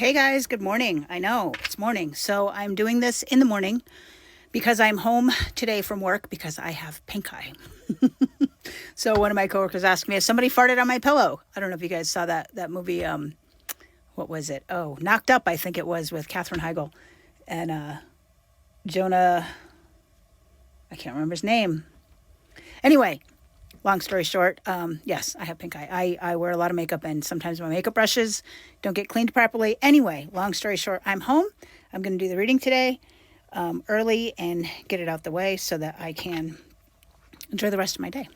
Hey guys, good morning. I know it's morning, so I'm doing this in the morning because I'm home today from work because I have pink eye. So one of my coworkers asked me if somebody farted on my pillow. I don't know if you guys saw that movie. What was it? Oh, Knocked Up, I think it was, with Katherine Heigl and Jonah. I can't remember his name. Anyway, long story short, yes, I have pink eye. I wear a lot of makeup, and sometimes my makeup brushes don't get cleaned properly. Anyway, long story short, I'm home. I'm going to do the reading today early and get it out the way so that I can enjoy the rest of my day.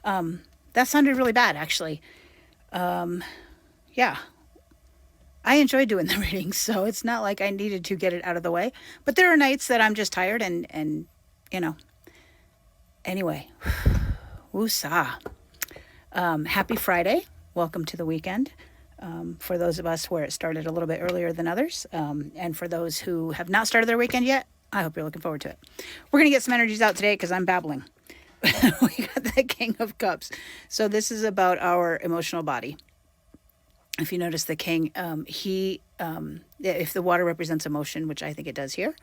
That sounded really bad, actually. Yeah, I enjoy doing the readings, so it's not like I needed to get it out of the way. But there are nights that I'm just tired and you know. Anyway, woosah. Happy Friday. Welcome to the weekend. For those of us where it started a little bit earlier than others, and for those who have not started their weekend yet, I hope you're looking forward to it. We're going to get some energies out today because I'm babbling. We got the King of Cups. So this is about our emotional body. If you notice the King, if the water represents emotion, which I think it does here,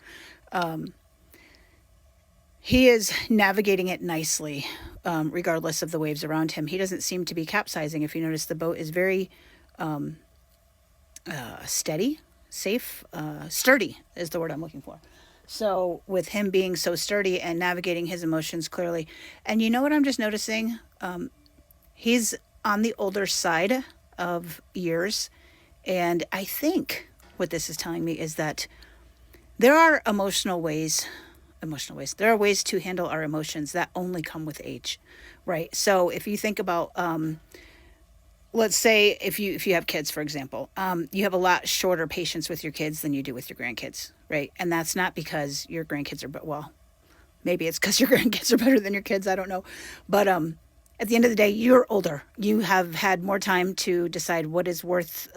he is navigating it nicely, regardless of the waves around him. He doesn't seem to be capsizing. If you notice, the boat is very steady, safe, sturdy is the word I'm looking for. So with him being so sturdy and navigating his emotions clearly, and you know what I'm just noticing? He's on the older side of years, and I think what this is telling me is that there are emotional ways. There are ways to handle our emotions that only come with age, right? So if you think about, let's say if you have kids, for example, you have a lot shorter patience with your kids than you do with your grandkids, right? And that's not because your grandkids are, well, maybe it's because your grandkids are better than your kids. I don't know, but at the end of the day, you're older. You have had more time to decide what is worth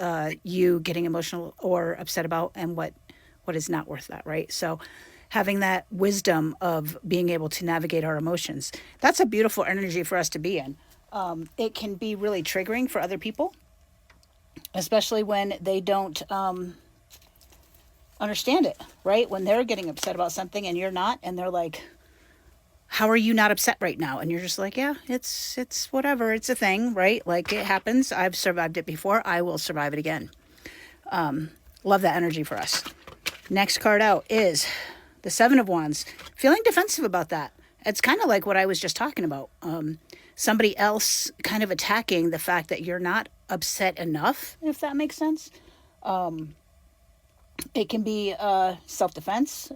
you getting emotional or upset about, and what is not worth that, right? So having that wisdom of being able to navigate our emotions, that's a beautiful energy for us to be in. It can be really triggering for other people, especially when they don't understand it, right? When they're getting upset about something and you're not, and they're like, how are you not upset right now? And you're just like, yeah, it's whatever. It's a thing, right? Like, it happens. I've survived it before. I will survive it again. Love that energy for us. Next card out is the Seven of Wands. Feeling defensive about that. It's kind of like what I was just talking about. Somebody else kind of attacking the fact that you're not upset enough, if that makes sense. It can be self-defense,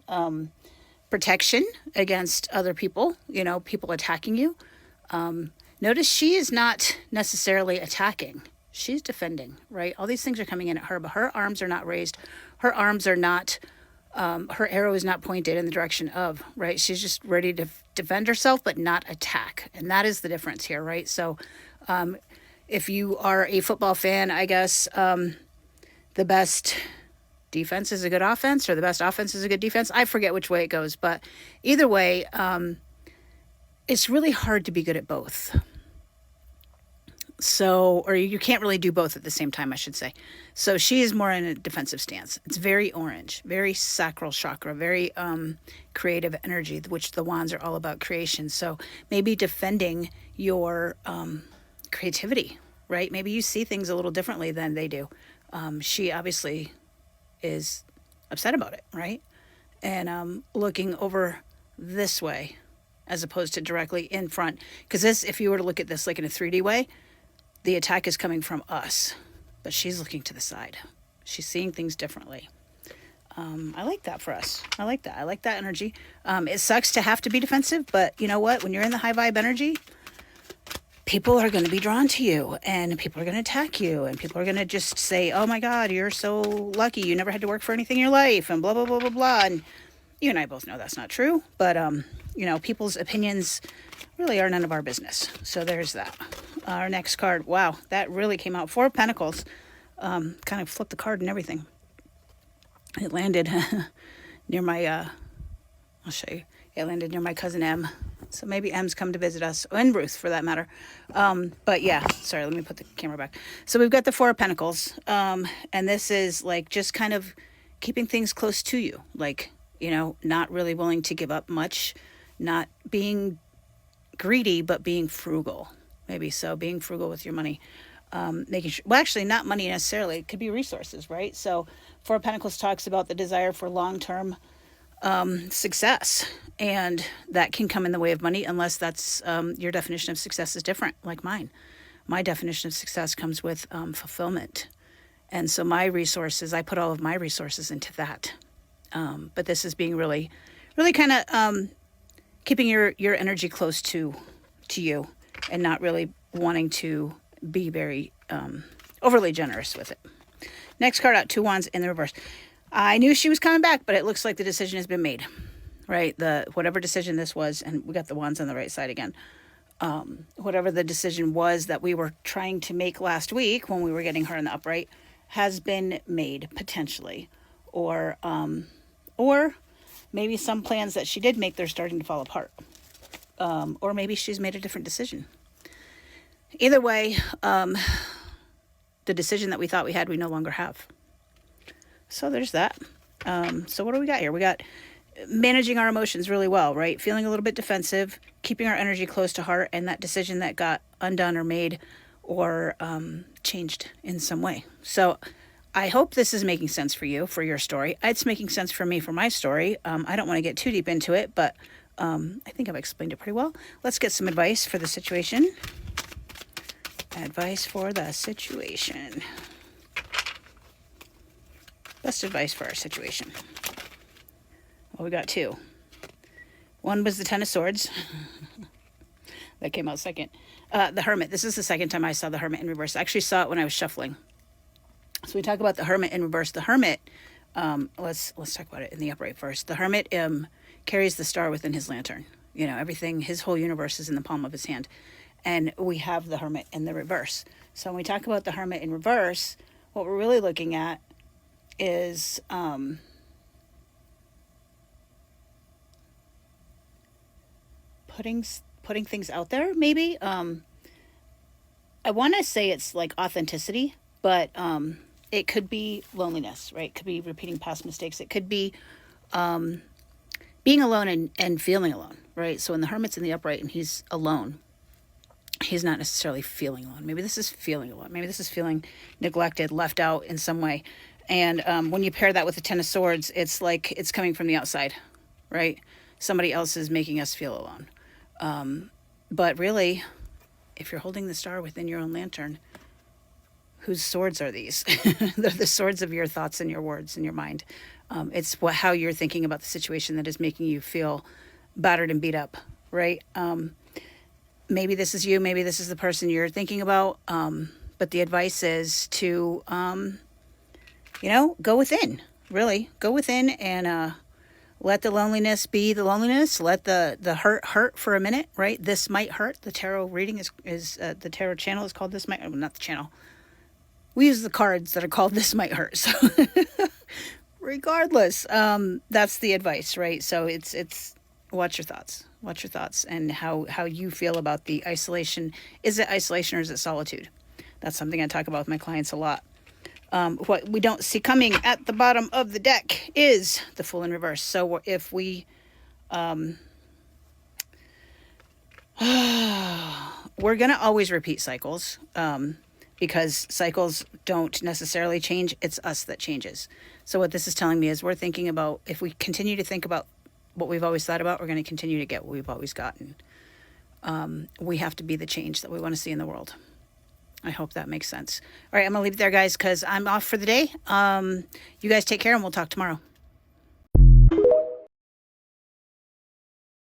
protection against other people, people attacking you. Notice she is not necessarily attacking. She's defending, right? All these things are coming in at her, but her arms are not raised. Her arms are not, her arrow is not pointed in the direction of, right? She's just ready to defend herself, but not attack. And that is the difference here, right? So if you are a football fan, I guess the best defense is a good offense, or the best offense is a good defense. I forget which way it goes, but either way, it's really hard to be good at both. So, or you can't really do both at the same time, I should say. So she is more in a defensive stance. It's very orange, very sacral chakra, very creative energy, which the wands are all about creation. So maybe defending your creativity, right? Maybe you see things a little differently than they do. She obviously is upset about it, right? And looking over this way as opposed to directly in front. Because this, if you were to look at this like in a 3D way, the attack is coming from us, but she's looking to the side. She's seeing things differently. I like that for us. I like that. I like that energy. It sucks to have to be defensive, but you know what? When you're in the high vibe energy, people are going to be drawn to you, and people are going to attack you, and people are going to just say, oh my God, you're so lucky. You never had to work for anything in your life, and blah, blah, blah, blah, blah. And you and I both know that's not true, but, people's opinions really are none of our business. So there's that. Our next card. Wow, that really came out. Four of Pentacles. Kind of flipped the card and everything. It landed near my, I'll show you. It landed near my cousin M. So maybe M's come to visit us, and Ruth for that matter. But yeah, sorry, let me put the camera back. So we've got the Four of Pentacles. And this is like just kind of keeping things close to you. Like, you know, not really willing to give up much, not being greedy, but being frugal. Maybe so, being frugal with your money. Making sure, well, actually, not money necessarily. It could be resources, right? So Four of Pentacles talks about the desire for long-term success, and that can come in the way of money unless that's your definition of success is different, like mine. My definition of success comes with fulfillment, and so my resources, I put all of my resources into that. But this is being really, really kind of keeping your energy close to you, and not really wanting to be very overly generous with it. Next card out, Two Wands in the reverse. I knew she was coming back, but it looks like the decision has been made, right? Whatever decision this was, and we got the wands on the right side again. Whatever the decision was that we were trying to make last week when we were getting her in the upright has been made, potentially. Or maybe some plans that she did make, they're starting to fall apart. Or maybe she's made a different decision. Either way, the decision that we thought we had, we no longer have. So there's that. So what do we got here? We got managing our emotions really well, right? Feeling a little bit defensive, keeping our energy close to heart, and that decision that got undone or made or changed in some way. So I hope this is making sense for you, for your story. It's making sense for me, for my story. I don't want to get too deep into it, but I think I've explained it pretty well. Let's get some advice for the situation. Advice for the situation. Best advice for our situation. Well, we got two. One was the Ten of Swords. That came out second. The Hermit. This is the second time I saw the Hermit in reverse. I actually saw it when I was shuffling. So we talk about the Hermit in reverse. The Hermit, let's talk about it in the upright first. The Hermit carries the star within his lantern. You know, everything, his whole universe is in the palm of his hand. And we have the Hermit in the reverse. So when we talk about the Hermit in reverse, what we're really looking at is putting things out there, maybe. I want to say it's like authenticity, but it could be loneliness, right? It could be repeating past mistakes. It could be being alone and feeling alone, right? So when the Hermit's in the upright and he's alone, he's not necessarily feeling alone. Maybe this is feeling alone. Maybe this is feeling neglected, left out in some way. And when you pair that with the Ten of Swords, it's like it's coming from the outside, right? Somebody else is making us feel alone. But really, if you're holding the star within your own lantern, whose swords are these? They're the swords of your thoughts and your words and your mind. It's how you're thinking about the situation that is making you feel battered and beat up, right? Maybe this is you. Maybe this is the person you're thinking about. But the advice is to, go within. Really, go within and let the loneliness be the loneliness. Let the hurt for a minute, right? This might hurt. The tarot reading is the tarot channel is called This Might. Not the channel. We use the cards that are called This Might Hurt. So regardless, that's the advice, right? So it's watch your thoughts. Watch your thoughts and how you feel about the isolation. Is it isolation or is it solitude? That's something I talk about with my clients a lot. What we don't see coming at the bottom of the deck is the Fool in reverse. So if we, we're going to always repeat cycles, because cycles don't necessarily change. It's us that changes. So what this is telling me is we're thinking about, if we continue to think about what we've always thought about, we're going to continue to get what we've always gotten. We have to be the change that we want to see in the world. I hope that makes sense. All right, I'm going to leave it there, guys, because I'm off for the day. You guys take care, and we'll talk tomorrow.